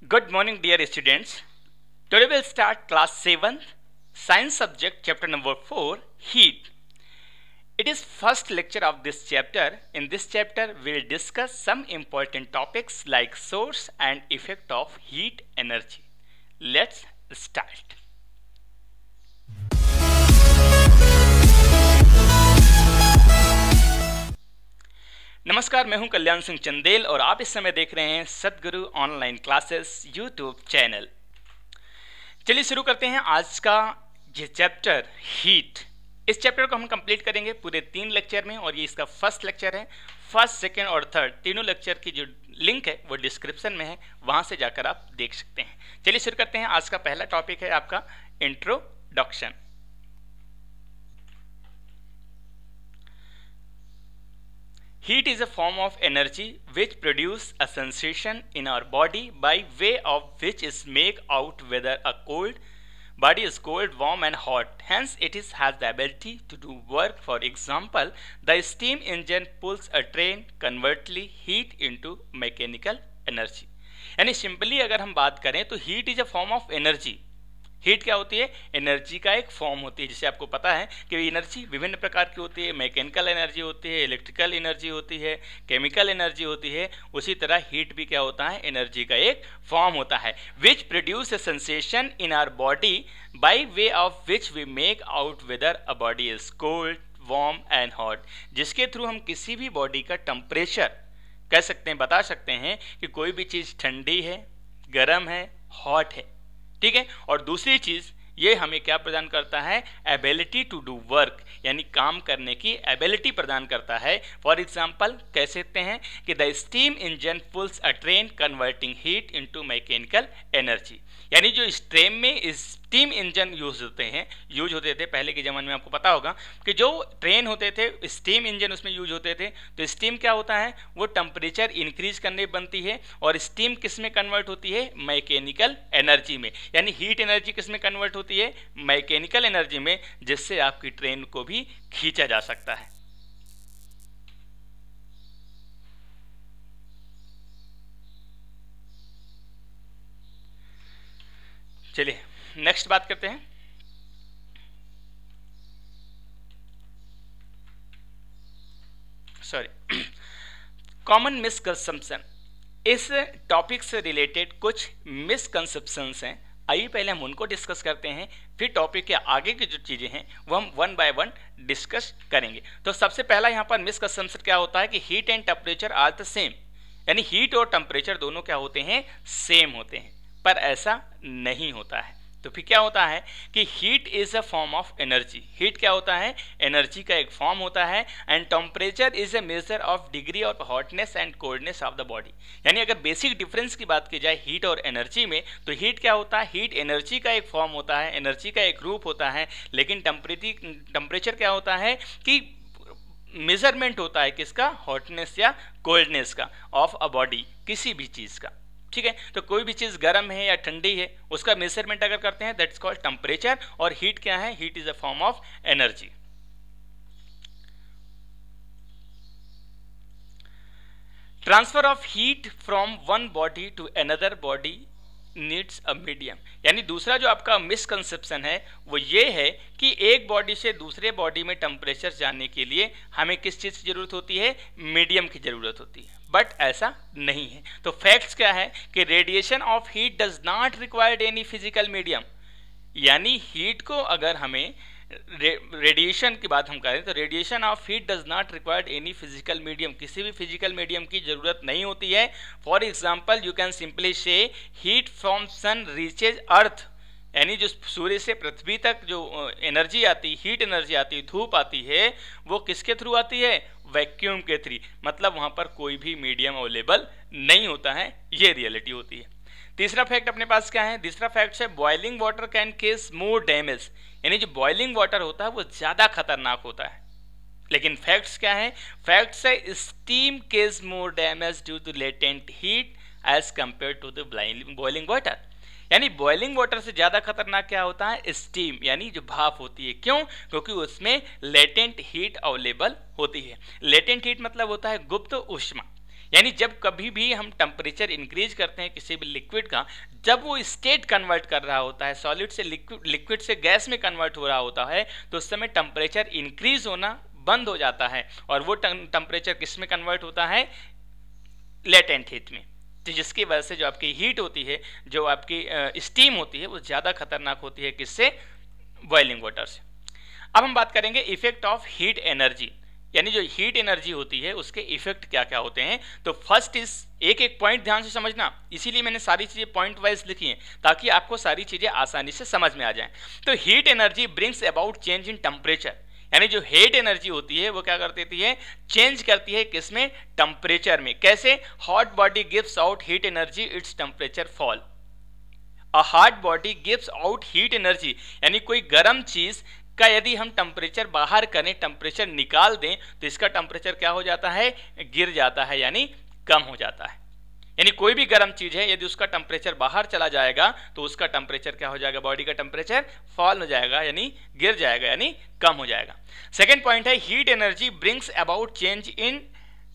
Good morning, dear students. Today we'll start class 7, science subject, chapter number 4, heat. It is first lecture of this chapter. In this chapter, we'll discuss some important topics like source and effect of heat energy. Let's start. नमस्कार, मैं हूं कल्याण सिंह चंदेल और आप इस समय देख रहे हैं सद्गुरु ऑनलाइन क्लासेस यूट्यूब चैनल। चलिए शुरू करते हैं आज का ये चैप्टर हीट। इस चैप्टर को हम कंप्लीट करेंगे पूरे 3 लेक्चर में और ये इसका फर्स्ट लेक्चर है। फर्स्ट, सेकेंड और थर्ड तीनों लेक्चर की जो लिंक है वो डिस्क्रिप्शन में है, वहां से जाकर आप देख सकते हैं। चलिए शुरू करते हैं। आज का पहला टॉपिक है आपका introduction. Heat is a form of energy which produce a sensation in our body by way of which is make out whether a body is cold, warm and hot. Hence it has the ability to do work. For example, the steam engine pulls a train, converting heat into mechanical energy. यानी simply अगर हम बात करें तो heat is a form of energy. Heat क्या होती है? Energy का एक फॉर्म होती है। जिसे आपको पता है कि एनर्जी विभिन्न प्रकार की होती है। मैकेनिकल एनर्जी होती है, इलेक्ट्रिकल एनर्जी होती है, केमिकल एनर्जी होती है। उसी तरह हीट भी क्या होता है? एनर्जी का एक फॉर्म होता है। Which produce a sensation in our body by way of which we make out whether a body is cold, warm and hot. जिसके थ्रू हम किसी भी बॉडी का टेम्परेचर कह सकते हैं, बता सकते हैं कि कोई भी चीज़ ठंडी है, गर्म है, हॉट है। ठीक है। और दूसरी चीज ये हमें क्या प्रदान करता है? एबिलिटी टू डू वर्क, यानी काम करने की एबिलिटी प्रदान करता है। फॉर एग्जाम्पल कह सकते हैं कि the steam engine pools a train converting heat into mechanical energy. यानी जो इस ट्रेन में स्टीम इंजन यूज होते थे पहले के ज़माने में। आपको पता होगा कि जो ट्रेन होते थे स्टीम इंजन उसमें यूज होते थे। तो स्टीम क्या होता है? वो टेम्परेचर इंक्रीज करने बनती है और स्टीम किस में कन्वर्ट होती है? मैकेनिकल एनर्जी में। यानी हीट एनर्जी किस में कन्वर्ट होती है? मैकेनिकल एनर्जी में, जिससे आपकी ट्रेन को भी खींचा जा सकता है। चलिए नेक्स्ट बात करते हैं। Sorry, common misconception. इस टॉपिक से रिलेटेड कुछ मिसकंसेप्शंस हैं। आइए पहले हम उनको डिस्कस करते हैं, फिर टॉपिक के आगे की जो चीज़ें हैं वो हम वन बाय वन डिस्कस करेंगे। तो सबसे पहला यहाँ पर मिसकंसेप्शन क्या होता है कि heat and temperature are the same. यानी हीट और टेम्परेचर दोनों क्या होते हैं? सेम होते हैं। पर ऐसा नहीं होता है। तो फिर क्या होता है कि heat is a form of energy. Heat क्या होता है? एनर्जी का एक फॉर्म होता है। And temperature is a measure of degree of hotness and coldness of the body. यानी अगर बेसिक डिफरेंस की बात की जाए हीट और एनर्जी में, तो हीट क्या होता है? हीट एनर्जी का एक फॉर्म होता है, एनर्जी का एक रूप होता है। लेकिन टेम्परेचर क्या होता है कि मेजरमेंट होता है किसका? हॉटनेस या कोल्डनेस का ऑफ अ बॉडी, किसी भी चीज़ का। ठीक है। तो कोई भी चीज़ गर्म है या ठंडी है उसका मेजरमेंट अगर करते हैं दैट्स कॉल्ड टेम्परेचर। और हीट क्या है? Heat is a form of energy. Transfer of heat from one body to another body needs a medium. यानी दूसरा जो आपका मिसकंसेप्शन है वो ये है कि एक बॉडी से दूसरे बॉडी में टेम्परेचर जानने के लिए हमें किस चीज़ की जरूरत होती है? मीडियम की जरूरत होती है। बट ऐसा नहीं है। तो फैक्ट्स क्या है कि radiation of heat does not required any physical medium. यानी हीट को अगर हमें रेडिएशन की बात हम करें तो radiation of heat does not required any physical medium. किसी भी फिजिकल मीडियम की जरूरत नहीं होती है। For example you can simply से हीट फ्रॉम सन रीचेज अर्थ। यानी जो सूर्य से पृथ्वी तक जो एनर्जी आती, हीट एनर्जी आती, धूप आती है, वो किसके थ्रू आती है? वैक्यूम के थ्रू। मतलब वहाँ पर कोई भी मीडियम अवेलेबल नहीं होता है। ये रियलिटी होती है। तीसरा फैक्ट अपने पास क्या है? तीसरा फैक्ट है boiling water can case more damage. यानी जो बॉइलिंग वाटर होता है वो ज़्यादा खतरनाक होता है। लेकिन फैक्ट्स क्या है? फैक्ट्स है steam causes more damage due to latent heat as compared to the boiling water. यानी बॉइलिंग वाटर से ज़्यादा खतरनाक क्या होता है? स्टीम, यानी जो भाप होती है। क्यों? क्योंकि उसमें लेटेंट हीट अवेलेबल होती है। लेटेंट हीट मतलब होता है गुप्त ऊष्मा। यानी जब कभी भी हम टेम्परेचर इंक्रीज करते हैं किसी भी लिक्विड का, जब वो स्टेट कन्वर्ट कर रहा होता है, सॉलिड से लिक्विड से गैस में कन्वर्ट हो रहा होता है, तो उस समय टेम्परेचर इंक्रीज होना बंद हो जाता है और वो टेम्परेचर किस में कन्वर्ट होता है, लेटेंट हीट में। तो जिसकी वजह से जो आपकी हीट होती है, जो आपकी स्टीम होती है, वो ज़्यादा खतरनाक होती है किससे, बॉइलिंग वाटर से। अब हम बात करेंगे इफेक्ट ऑफ हीट एनर्जी, यानी जो हीट एनर्जी होती है उसके इफेक्ट क्या क्या होते हैं। तो फर्स्ट इज, एक एक पॉइंट ध्यान से समझना, इसीलिए मैंने सारी चीजें पॉइंट वाइज लिखी हैं ताकि आपको सारी चीजें आसानी से समझ में आ जाएं। तो heat energy brings about change in temperature, यानी जो हीट एनर्जी होती है वो क्या कर देती है, चेंज करती है किसमें, टेम्परेचर में। कैसे, hot body gives out heat energy, its temperature fall. A hot body gives out heat energy, यानी कोई गर्म चीज का यदि हम टेम्परेचर बाहर करें, टेम्परेचर निकाल दें, तो इसका टेम्परेचर क्या हो जाता है, गिर जाता है, यानी कम हो जाता है। यानी कोई भी गर्म चीज है यदि उसका टेम्परेचर बाहर चला जाएगा तो उसका टेम्परेचर क्या हो जाएगा, बॉडी का टेम्परेचर फॉल हो जाएगा, यानी गिर जाएगा, यानी कम हो जाएगा। सेकेंड पॉइंट है, heat energy brings about change in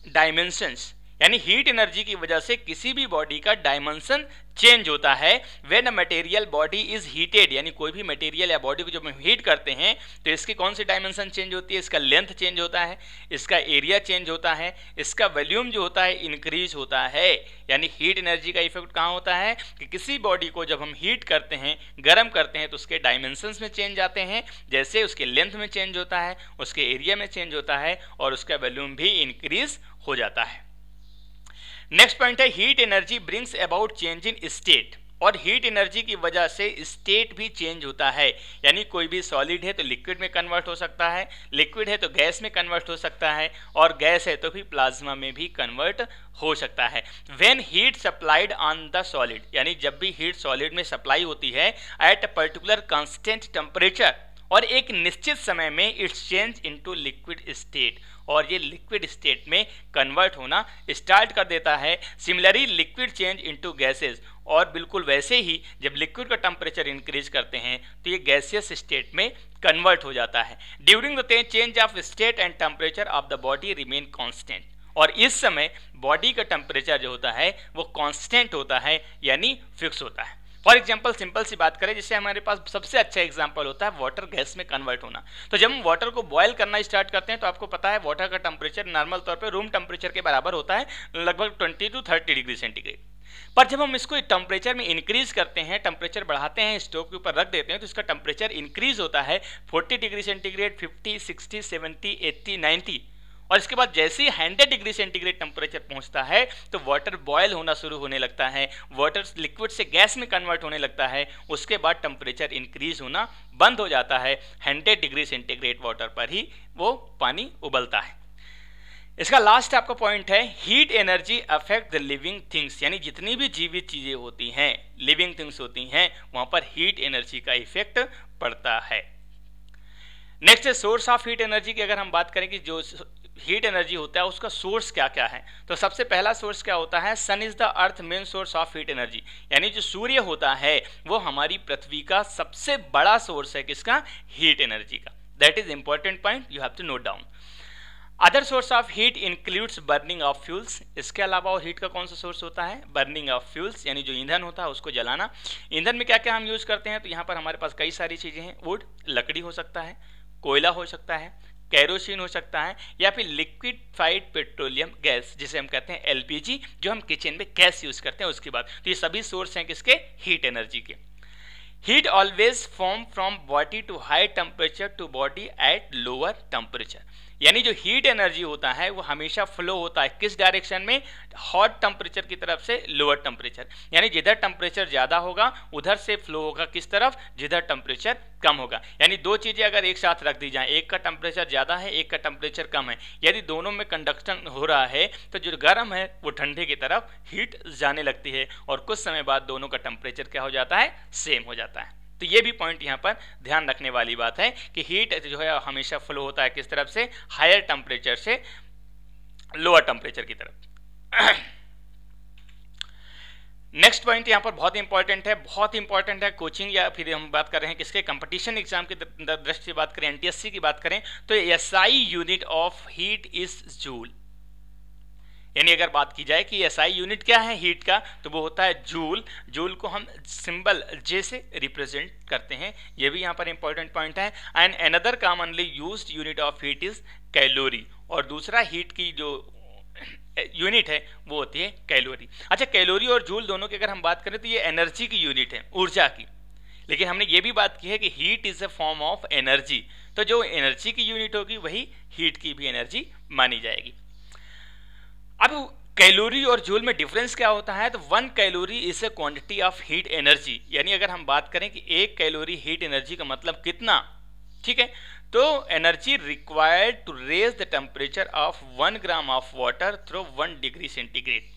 dimensions, यानी हीट एनर्जी की वजह से किसी भी बॉडी का डायमेंशन चेंज होता है। When a material body is heated, यानी कोई भी मटेरियल या बॉडी को जब हम हीट करते हैं तो इसकी कौन सी डायमेंशन चेंज होती है, इसका लेंथ चेंज होता है, इसका एरिया चेंज होता है, इसका वॉल्यूम जो होता है इंक्रीज होता है। यानी हीट एनर्जी का इफेक्ट कहाँ होता है कि किसी बॉडी को जब हम हीट करते हैं, गर्म करते हैं, तो उसके डायमेंशंस में चेंज आते हैं, जैसे उसके लेंथ में चेंज होता है, उसके एरिया में चेंज होता है और उसका वॉल्यूम भी इंक्रीज हो जाता है। नेक्स्ट पॉइंट है, heat energy brings about change in state, और हीट एनर्जी की वजह से स्टेट भी चेंज होता है। यानी कोई भी सॉलिड है तो लिक्विड में कन्वर्ट हो सकता है, लिक्विड है तो गैस में कन्वर्ट हो सकता है, और गैस है तो भी प्लाज्मा में भी कन्वर्ट हो सकता है। When heat supplied on the solid, यानी जब भी हीट सॉलिड में सप्लाई होती है at a particular constant temperature, और एक निश्चित समय में it's change into liquid state, और ये लिक्विड स्टेट में कन्वर्ट होना स्टार्ट कर देता है। Similarly liquid change into gases, और बिल्कुल वैसे ही जब लिक्विड का टेम्परेचर इंक्रीज करते हैं तो ये गैसियस स्टेट में कन्वर्ट हो जाता है। During the change of state and temperature of the body remain constant, और इस समय बॉडी का टेम्परेचर जो होता है वो कांस्टेंट होता है, यानी फिक्स होता है। फॉर एग्जाम्पल सिंपल सी बात करें, जिससे हमारे पास सबसे अच्छा एग्जाम्पल होता है वाटर गैस में कन्वर्ट होना। तो जब हम वाटर को बॉयल करना स्टार्ट करते हैं तो आपको पता है वाटर का टेम्परेचर नॉर्मल तौर पे रूम टेम्परेचर के बराबर होता है, लगभग 20 to 30 डिग्री सेंटीग्रेड। पर जब हम इसको टेम्परेचर में इंक्रीज करते हैं, टेम्परेचर बढ़ाते हैं, स्टोव के ऊपर रख देते हैं, तो इसका टेम्परेचर इंक्रीज होता है 40 डिग्री सेंटीग्रेड, 50, 60, 70, 80, 90, और इसके बाद जैसे ही 100 डिग्री सेंटीग्रेड टेम्परेचर पहुंचता है तो वाटर बॉयल होना शुरू होने लगता है, वाटर लिक्विड से गैस में कन्वर्ट होने लगता है। उसके बाद टेम्परेचर इंक्रीज होना बंद हो जाता है, 100 डिग्री सेंटीग्रेड वाटर पर ही वो पानी उबलता है। इसका लास्ट आपका पॉइंट है, heat energy affect the living things, यानी जितनी भी जीवित चीजें होती हैं, लिविंग थिंग्स होती हैं, वहां पर हीट एनर्जी का इफेक्ट पड़ता है। नेक्स्ट है सोर्स ऑफ हीट एनर्जी की अगर हम बात करें कि जो हीट एनर्जी होता है उसका सोर्स क्या क्या है, तो सबसे पहला सोर्स क्या होता है, sun is the earth main source of heat energy, यानी जो सूर्य होता है वो हमारी पृथ्वी का सबसे बड़ा सोर्स है, किसका, हीट एनर्जी का। That is important point, you have to note down. Other source of heat includes burning of fuels, इसके अलावा और हीट का कौन सा सोर्स होता है, बर्निंग ऑफ फ्यूल्स, यानी जो ईंधन होता है उसको जलाना। ईंधन में क्या क्या हम यूज करते हैं, तो यहाँ पर हमारे पास कई सारी चीजें हैं, वुड, लकड़ी हो सकता है, कोयला हो सकता है, कैरोसिन हो सकता है, या फिर लिक्विफाइड पेट्रोलियम गैस जिसे हम कहते हैं एलपीजी, जो हम किचन में गैस यूज करते हैं उसके बाद। तो ये सभी सोर्स हैं किसके, हीट एनर्जी के। Heat always form from body to high temperature to body at lower temperature, यानी जो हीट एनर्जी होता है वो हमेशा फ्लो होता है किस डायरेक्शन में, हॉट टेम्परेचर की तरफ से लोअर टेम्परेचर, यानी जिधर टेम्परेचर ज्यादा होगा उधर से फ्लो होगा किस तरफ, जिधर टेम्परेचर कम होगा। यानी दो चीजें अगर एक साथ रख दी जाए, एक का टेम्परेचर ज्यादा है, एक का टेम्परेचर कम है, यदि दोनों में कंडक्शन हो रहा है तो जो गर्म है वो ठंडे की तरफ हीट जाने लगती है, और कुछ समय बाद दोनों का टेम्परेचर क्या हो जाता है, सेम हो जाता है। तो ये भी पॉइंट यहाँ पर ध्यान रखने वाली बात है कि हीट जो है हमेशा फ्लो होता है किस तरफ से, हायर टेम्परेचर से लोअर टेम्परेचर की तरफ। नेक्स्ट पॉइंट यहाँ पर बहुत इंपॉर्टेंट है, बहुत इंपॉर्टेंट है कोचिंग, या फिर हम बात कर रहे हैं किसके, कंपटीशन एग्जाम की दृष्टि से बात करें, एनटीएससी की बात करें, तो SI unit of heat is joule. यानी अगर बात की जाए कि एसआई यूनिट क्या है हीट का, तो वो होता है जूल। जूल को हम सिंबल जे से रिप्रेजेंट करते हैं, ये भी यहाँ पर इंपॉर्टेंट पॉइंट है। And another commonly used unit of heat is calorie, और दूसरा हीट की जो यूनिट है वो होती है कैलोरी। अच्छा, कैलोरी और जूल दोनों की अगर हम बात करें तो ये एनर्जी की यूनिट है, ऊर्जा की, लेकिन हमने ये भी बात की है कि heat is a form of energy, तो जो एनर्जी की यूनिट होगी वही हीट की भी एनर्जी मानी जाएगी। अब कैलोरी और जूल में डिफरेंस क्या होता है, तो 1 calorie is a quantity of heat energy, यानी अगर हम बात करें कि 1 कैलोरी हीट एनर्जी का मतलब कितना, ठीक है, तो energy required to raise the temperature of 1 gram of water through 1 degree centigrade,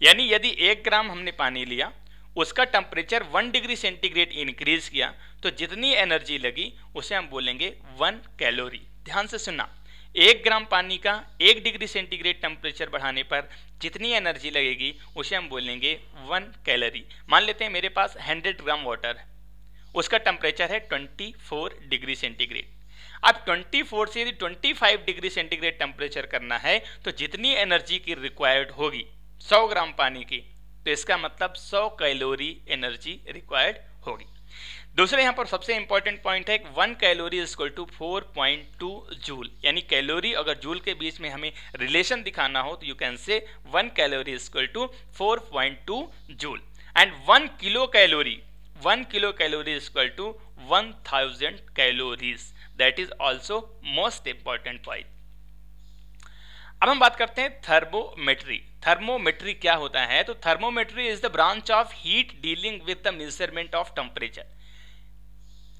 यानी यदि 1 ग्राम हमने पानी लिया, उसका टेम्परेचर 1 डिग्री सेंटीग्रेड इंक्रीज किया, तो जितनी एनर्जी लगी उसे हम बोलेंगे 1 कैलोरी। ध्यान से सुनना, 1 ग्राम पानी का 1 डिग्री सेंटीग्रेड टेम्परेचर बढ़ाने पर जितनी एनर्जी लगेगी उसे हम बोलेंगे 1 कैलोरी। मान लेते हैं मेरे पास 100 ग्राम वाटर है, उसका टेम्परेचर है 24 डिग्री सेंटीग्रेड। अब 24 से यदि 25 डिग्री सेंटीग्रेड टेम्परेचर करना है तो जितनी एनर्जी की रिक्वायर्ड होगी 100 ग्राम पानी की, तो इसका मतलब 100 कैलोरी एनर्जी रिक्वायर्ड होगी। दूसरे यहाँ पर सबसे इंपॉर्टेंट पॉइंट है 1 calorie is equal to 4.2 joule, यानी कैलोरी अगर जूल के बीच में हमें रिलेशन दिखाना हो तो you can say 1 calorie is equal to 4.2 joule. And 1 kilo calorie is equal to 1000 calories, that is also most important point. अब हम बात करते हैं थर्मोमेट्री। थर्मोमेट्री क्या होता है, तो thermometry is the branch of heat dealing with the measurement of temperature,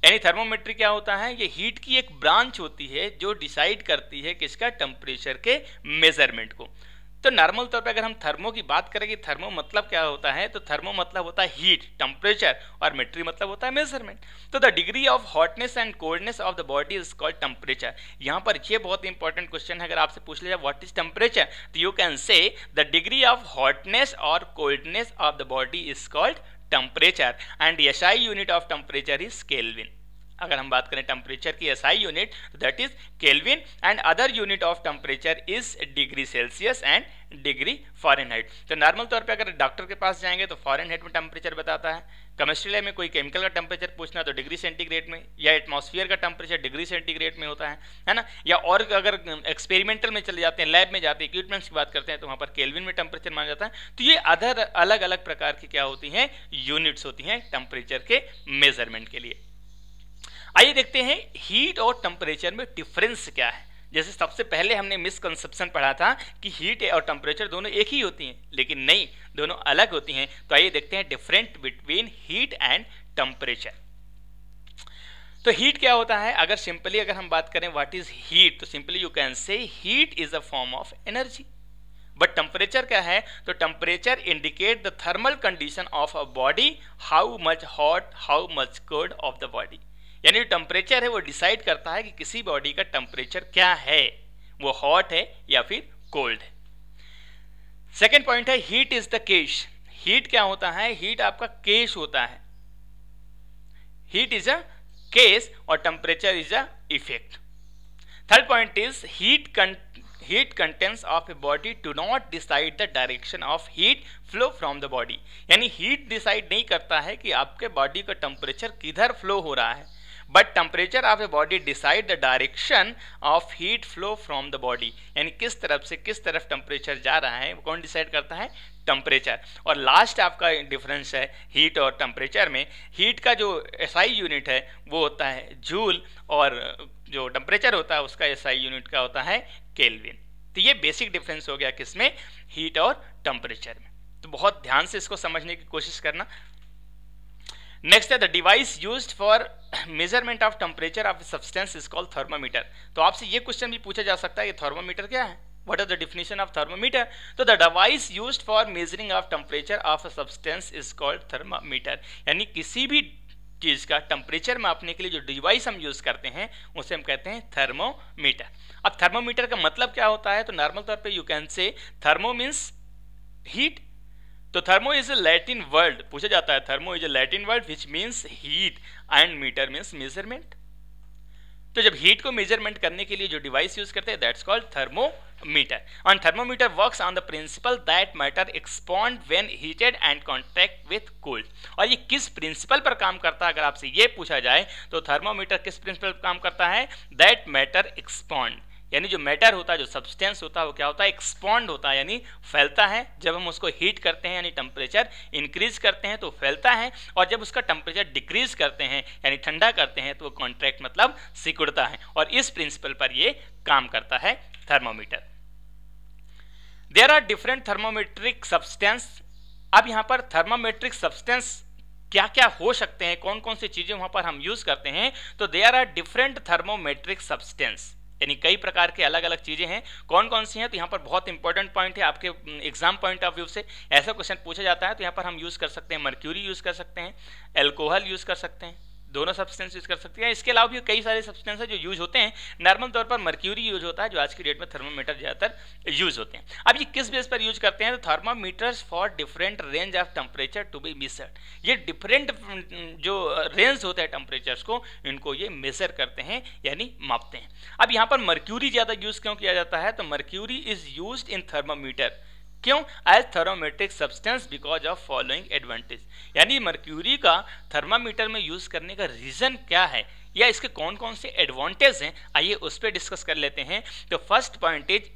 यानी थर्मोमेट्री क्या होता है, ये हीट की एक ब्रांच होती है जो डिसाइड करती है किसका, टेम्परेचर के मेजरमेंट को। तो नॉर्मल तौर पे अगर हम थर्मो की बात करें कि थर्मो मतलब क्या होता है, तो थर्मो मतलब होता है हीट, टेम्परेचर, और मेट्री मतलब होता है मेजरमेंट। तो the degree of hotness and coldness of the body is called temperature. यहाँ पर ये बहुत इंपॉर्टेंट क्वेश्चन है, अगर आपसे पूछ लिया व्हाट इज टेम्परेचर, तो you can say the degree of hotness और coldness of the body is called temperature, and SI unit of temperature is kelvin. अगर हम बात करें टेम्परेचर की SI unit, that is kelvin, and other unit of temperature is degree Celsius and degree Fahrenheit. तो normal तौर पे अगर doctor के पास जाएंगे तो फ़ारेनहाइट में टेम्परेचर बताता है, केमिस्ट्री लैब में कोई केमिकल का टेम्परेचर पूछना तो डिग्री सेंटीग्रेड में, या एटमॉस्फेयर का टेम्परेचर डिग्री सेंटीग्रेड में होता है ना, या और अगर एक्सपेरिमेंटल में चले जाते हैं, लैब में जाते हैं, इक्विपमेंट्स की बात करते हैं तो वहाँ पर केल्विन में टेम्परेचर माना जाता है। तो ये अदर अलग अलग प्रकार की क्या होती हैं, यूनिट्स होती हैं टेम्परेचर के मेजरमेंट के लिए। आइए देखते हैं हीट और टेम्परेचर में डिफरेंस क्या है। जैसे सबसे पहले हमने मिसकंसेप्शन पढ़ा था कि हीट और टेम्परेचर दोनों एक ही होती हैं, लेकिन नहीं, दोनों अलग होती हैं। तो आइए देखते हैं different between heat and temperature. तो हीट क्या होता है, अगर सिंपली अगर हम बात करें व्हाट इज हीट, तो सिंपली यू कैन से heat is a form of energy. But temperature क्या है, तो temperature indicate the thermal condition of a body, how much hot how much cold of the body, यानी जो temperature है वो decide करता है कि किसी बॉडी का टेम्परेचर क्या है, वो हॉट है या फिर कोल्ड है। सेकेंड पॉइंट है heat is the cause. Heat क्या होता है, हीट आपका केश होता है, हीट इज अ केस और temperature is a effect. Third point is heat contents of a body do not decide the direction of heat flow from the body, यानी heat decide नहीं करता है कि आपके बॉडी का टेम्परेचर किधर flow हो रहा है, but temperature of a body decide the direction of heat flow from the body, यानी किस तरफ टेम्परेचर जा रहा है वो कौन डिसाइड करता है, टेम्परेचर। और लास्ट आपका डिफरेंस है हीट और टेम्परेचर में, हीट का जो एसआई यूनिट है वो होता है जूल, और जो टेम्परेचर होता है उसका एसआई यूनिट का होता है केल्विन। तो ये बेसिक डिफरेंस हो गया किसमें, हीट और टेम्परेचर में। तो बहुत ध्यान से इसको समझने की कोशिश करना। नेक्स्ट है the device used for measurement of temperature of substance is called thermometer. तो आपसे ये क्वेश्चन भी पूछा जा सकता है कि थर्मोमीटर क्या है, what is the definition of thermometer. तो the device used for measuring of temperature of a substance is called thermometer, यानी किसी भी चीज का टेम्परेचर मापने के लिए जो डिवाइस हम यूज करते हैं उसे हम कहते हैं थर्मोमीटर। अब थर्मोमीटर का मतलब क्या होता है, तो नॉर्मल तौर पे you can say thermo means heat. तो thermo is a Latin word, पूछा जाता है thermo is a Latin word which means heat and meter means measurement. तो जब हीट को मेजरमेंट करने के लिए जो डिवाइस यूज करते हैं that's called thermometer. meter. And thermometer works on the principle that matter expand when heated and contact with cold. और ये किस प्रिंसिपल पर काम करता है, अगर आपसे ये पूछा जाए तो थर्मोमीटर किस प्रिंसिपल पर काम करता है, that matter expand, यानी जो मैटर होता है, जो सब्सटेंस होता है, वो क्या होता है, एक्सपॉन्ड होता है, यानी फैलता है। जब हम उसको हीट करते हैं यानी टेम्परेचर इंक्रीज करते हैं तो फैलता है, और जब उसका टेम्परेचर डिक्रीज करते हैं यानी ठंडा करते हैं तो वो कॉन्ट्रैक्ट मतलब सिकुड़ता है। और इस प्रिंसिपल पर ये काम करता है thermometer. There are different thermometric substance. अब यहाँ पर थर्मोमेट्रिक सब्सटेंस क्या क्या हो सकते हैं, कौन कौन सी चीजें वहां पर हम यूज करते हैं, तो there are different thermometric substance, यानी कई प्रकार के अलग अलग चीजें हैं। कौन कौन सी हैं, तो यहाँ पर बहुत इंपॉर्टेंट पॉइंट है, आपके एग्जाम पॉइंट ऑफ व्यू से ऐसा क्वेश्चन पूछा जाता है तो यहाँ पर हम यूज कर सकते हैं मर्क्यूरी यूज कर सकते हैं, एल्कोहल यूज कर सकते हैं, दोनों सब्सटेंस यूज कर सकते हैं। इसके अलावा भी कई सारे सब्सटेंस है जो यूज होते हैं। नॉर्मल तौर पर मर्क्यूरी यूज होता है, जो आज की डेट में थर्मोमीटर ज्यादातर यूज होते हैं। अब ये किस बेस पर यूज करते हैं, तो thermometers for different range of temperature to be measured. ये डिफरेंट जो रेंज होते हैं टेम्परेचर्स को, इनको ये मेजर करते हैं यानी मापते हैं। अब यहाँ पर मर्क्यूरी ज्यादा यूज क्यों किया जाता है, तो mercury is used in thermometer, क्यों, as thermometric substance because of following advantage, यानी मर्क्यूरी का थर्मामीटर में यूज करने का रीजन क्या है या इसके कौन कौन से एडवांटेज हैं, आइए उस पर डिस्कस कर लेते हैं। तो first point is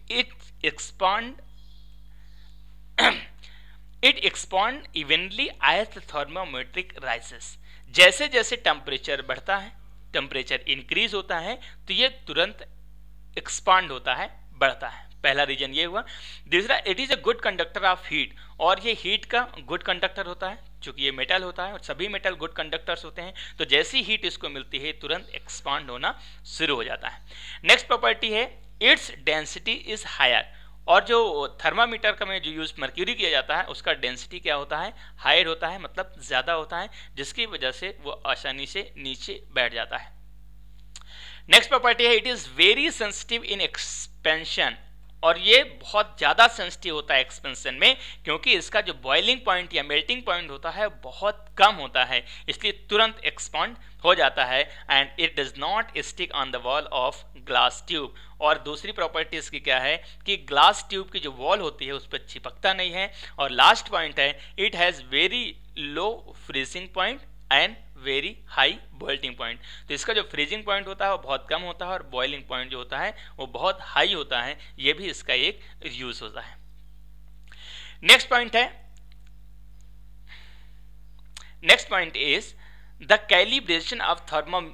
it expand evenly as the thermometric rises. जैसे जैसे टेम्परेचर बढ़ता है, टेम्परेचर इंक्रीज होता है, तो ये तुरंत एक्सपांड होता है, बढ़ता है। पहला रीजन ये हुआ। दूसरा, it is a good conductor of heat, और ये हीट का गुड कंडक्टर होता है, क्योंकि ये मेटल होता है और सभी मेटल गुड कंडक्टर्स होते हैं, तो जैसी हीट इसको मिलती है तुरंत एक्सपांड होना शुरू हो जाता है। नेक्स्ट प्रॉपर्टी है इट्स डेंसिटी इज हायर, और जो थर्मामीटर का में जो यूज मर्क्यूरी किया जाता है उसका डेंसिटी क्या होता है, हायर होता है, मतलब ज्यादा होता है, जिसकी वजह से वो आसानी से नीचे बैठ जाता है। नेक्स्ट प्रॉपर्टी है it is very sensitive in expansion, और ये बहुत ज़्यादा सेंसिटिव होता है एक्सपेंशन में, क्योंकि इसका जो बॉइलिंग पॉइंट या मेल्टिंग पॉइंट होता है बहुत कम होता है, इसलिए तुरंत एक्सपांड हो जाता है। And it does not stick on the wall of glass tube, और दूसरी प्रॉपर्टी इसकी क्या है कि ग्लास ट्यूब की जो वॉल होती है उस पर चिपकता नहीं है। और लास्ट पॉइंट है it has very low freezing point and very high boiling point, तो इसका जो फ्रीजिंग पॉइंट होता है वो बहुत कम होता है और बॉइलिंग पॉइंट जो होता है वो बहुत हाई होता है, ये भी इसका एक यूज होता है। Next point is the calibration of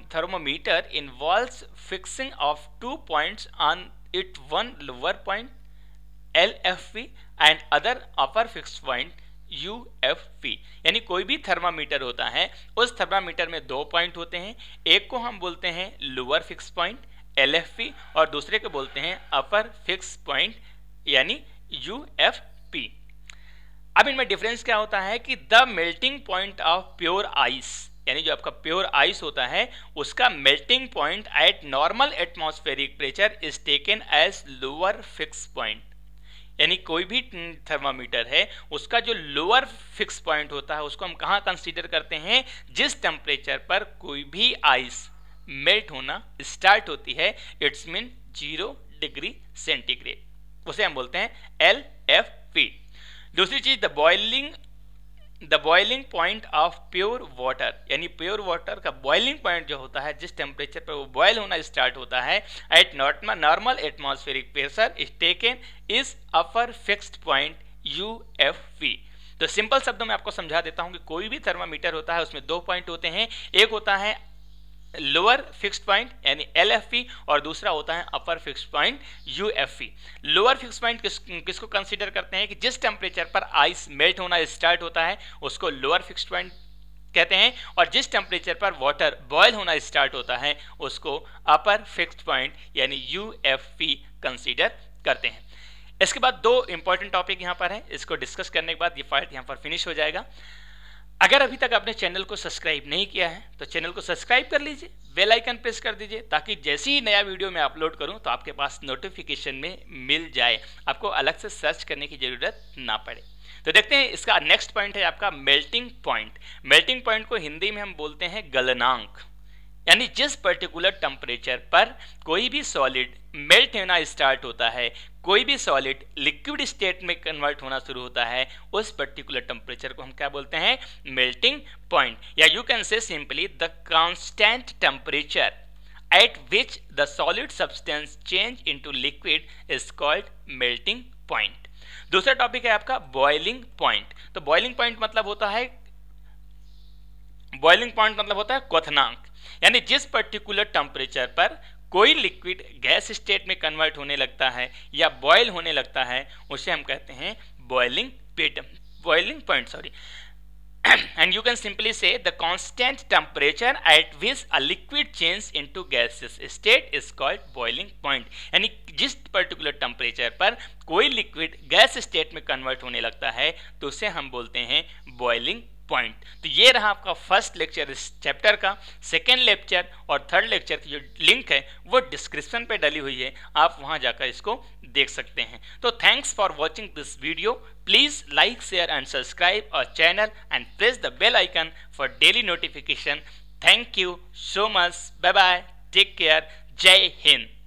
thermometer involves fixing of 2 points on it, one lower point LFP and other upper fix point UFP, यानी कोई भी थर्मामीटर होता है उस थर्मामीटर में 2 पॉइंट होते हैं, एक को हम बोलते हैं लोअर फिक्स पॉइंट LFP और दूसरे को बोलते हैं अपर फिक्स पॉइंट यानी UFP। अब इनमें डिफरेंस क्या होता है कि the melting point of pure ice, यानी जो आपका प्योर आइस होता है उसका melting point at normal atmospheric pressure is taken as lower fix point, यानी कोई भी थर्मामीटर है उसका जो लोअर फिक्स पॉइंट होता है उसको हम कहाँ कंसीडर करते हैं, जिस टेम्परेचर पर कोई भी आइस मेल्ट होना स्टार्ट होती है, इट्स मीन 0 डिग्री सेंटीग्रेड, उसे हम बोलते हैं LFP। दूसरी चीज the boiling point of pure water, यानी प्योर वाटर का बॉइलिंग पॉइंट जो होता है जिस टेम्परेचर पर वो बॉयल होना स्टार्ट होता है eight normal atmospheric pressure is taken is upper fixed point UFP। तो सिंपल शब्दों में आपको समझा देता हूं कि कोई भी थर्मामीटर होता है उसमें 2 पॉइंट होते हैं, एक होता है लोअर फिक्स्ड पॉइंट यानी LFP और दूसरा होता है upper fixed point UFP। Lower fixed point किसको कंसीडर करते हैं कि जिस टेम्परेचर पर आइस मेल्ट होना स्टार्ट होता है उसको लोअर फिक्स्ड पॉइंट कहते हैं, और जिस टेम्परेचर पर वाटर बॉयल होना स्टार्ट होता है उसको अपर फिक्स्ड पॉइंट यानी UFP कंसीडर करते हैं। इसके बाद 2 इंपॉर्टेंट टॉपिक यहाँ पर है, इसको डिस्कस करने के बाद ये पार्ट यहाँ पर फिनिश हो जाएगा। अगर अभी तक आपने चैनल को सब्सक्राइब नहीं किया है तो चैनल को सब्सक्राइब कर लीजिए, बेल आइकन प्रेस कर दीजिए ताकि जैसे ही नया वीडियो मैं अपलोड करूं तो आपके पास नोटिफिकेशन में मिल जाए, आपको अलग से सर्च करने की जरूरत ना पड़े। तो देखते हैं इसका नेक्स्ट पॉइंट है आपका मेल्टिंग पॉइंट। मेल्टिंग पॉइंट को हिंदी में हम बोलते हैं गलनांक, यानी जिस पर्टिकुलर टेम्परेचर पर कोई भी सॉलिड मेल्ट होना स्टार्ट होता है, कोई भी सॉलिड लिक्विड स्टेट में कन्वर्ट होना शुरू होता है, उस पर्टिकुलर टेम्परेचर को हम क्या बोलते हैं? मेल्टिंग पॉइंट, या यू कैन से simply the constant temperature at which the solid substance change into liquid is called melting point. दूसरा टॉपिक है आपका बॉइलिंग पॉइंट। तो बॉइलिंग पॉइंट मतलब होता है क्वथनांक, यानी जिस पर्टिकुलर टेम्परेचर पर कोई लिक्विड गैस स्टेट में कन्वर्ट होने लगता है या बॉयल होने लगता है, उसे हम कहते हैं boiling point. And you can simply say the constant temperature at which a liquid changes into gaseous state is called boiling point. यानी जिस पर्टिकुलर टेम्परेचर पर कोई लिक्विड गैस स्टेट में कन्वर्ट होने लगता है तो उसे हम बोलते हैं बॉइलिंग पॉइंट। तो ये रहा आपका फर्स्ट लेक्चर इस चैप्टर का। सेकेंड लेक्चर और थर्ड लेक्चर की जो लिंक है वो डिस्क्रिप्शन पे डली हुई है, आप वहां जाकर इसको देख सकते हैं। तो thanks for watching this video. Please like, share and subscribe our channel and press the bell icon for daily notification. Thank you so much, bye bye, take care, जय हिंद।